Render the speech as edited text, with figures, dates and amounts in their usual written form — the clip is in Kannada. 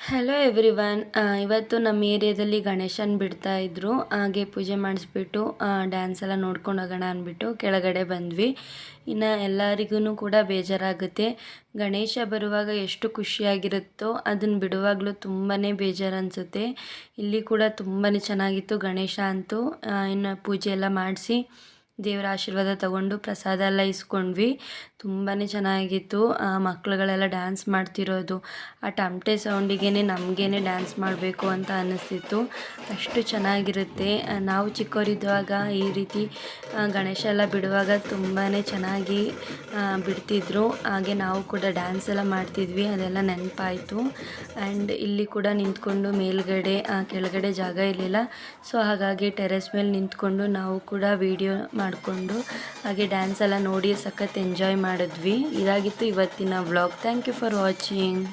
Hello everyone. ಇವತ್ತು ನಮ್ಮ ಏರಿಯಾದಲ್ಲಿ ಗಣೇಶನ ಬಿಡ್ತಾ ಇದ್ರು. ಹಾಗೆ ಪೂಜೆ ಮಾಡಿಸ್ಬಿಟ್ಟು ಡ್ಯಾನ್ಸ್ ಎಲ್ಲ ನೋಡ್ಕೊಂಡು ಹೋಗೋಣ ಅಂದ್ಬಿಟ್ಟು ಕೆಳಗಡೆ ಬಂದ್ವಿ. ಇನ್ನು ಎಲ್ಲರಿಗೂ ಕೂಡ ಬೇಜಾರಾಗುತ್ತೆ. ಗಣೇಶ ಬರುವಾಗ ಎಷ್ಟು ಖುಷಿಯಾಗಿರುತ್ತೋ ಅದನ್ನು ಬಿಡುವಾಗಲೂ ತುಂಬಾ ಬೇಜಾರು ಅನಿಸುತ್ತೆ. ಇಲ್ಲಿ ಕೂಡ ತುಂಬಾ ಚೆನ್ನಾಗಿತ್ತು ಗಣೇಶ ಅಂತೂ. ಇನ್ನು ಪೂಜೆ ಎಲ್ಲ ಮಾಡಿಸಿ ದೇವರ ಆಶೀರ್ವಾದ ತಗೊಂಡು ಪ್ರಸಾದ ಎಲ್ಲ ಇಸ್ಕೊಂಡ್ವಿ. ತುಂಬಾ ಚೆನ್ನಾಗಿತ್ತು. ಮಕ್ಳುಗಳೆಲ್ಲ ಡ್ಯಾನ್ಸ್ ಮಾಡ್ತಿರೋದು, ಆ ಟಮಟೆ ಸೌಂಡಿಗೆ ನಮಗೇ ಡ್ಯಾನ್ಸ್ ಮಾಡಬೇಕು ಅಂತ ಅನ್ನಿಸ್ತಿತ್ತು. ಅಷ್ಟು ಚೆನ್ನಾಗಿರುತ್ತೆ. ನಾವು ಚಿಕ್ಕವರಿದ್ದಾಗ ಈ ರೀತಿ ಗಣೇಶ ಎಲ್ಲ ಬಿಡುವಾಗ ತುಂಬಾ ಚೆನ್ನಾಗಿ ಬಿಡ್ತಿದ್ರು. ಹಾಗೆ ನಾವು ಕೂಡ ಡ್ಯಾನ್ಸ್ ಎಲ್ಲ ಮಾಡ್ತಿದ್ವಿ, ಅದೆಲ್ಲ ನೆನಪಾಯಿತು. ಆ್ಯಂಡ್ ಇಲ್ಲಿ ಕೂಡ ನಿಂತ್ಕೊಂಡು ಮೇಲ್ಗಡೆ ಕೆಳಗಡೆ ಜಾಗ ಇರಲಿಲ್ಲ, ಸೊ ಹಾಗಾಗಿ ಟೆರೆಸ್ ಮೇಲೆ ನಿಂತ್ಕೊಂಡು ನಾವು ಕೂಡ ವಿಡಿಯೋ ಮಾಡಿಕೊಂಡು ಹಾಗೆ ಡ್ಯಾನ್ಸ್ ಎಲ್ಲ ನೋಡಿ ಸಖತ್ ಎಂಜಾಯ್ ಮಾಡಿದ್ವಿ. ಇದಾಗಿತ್ತು ಇವತ್ತಿನ vlog. Thank you for watching.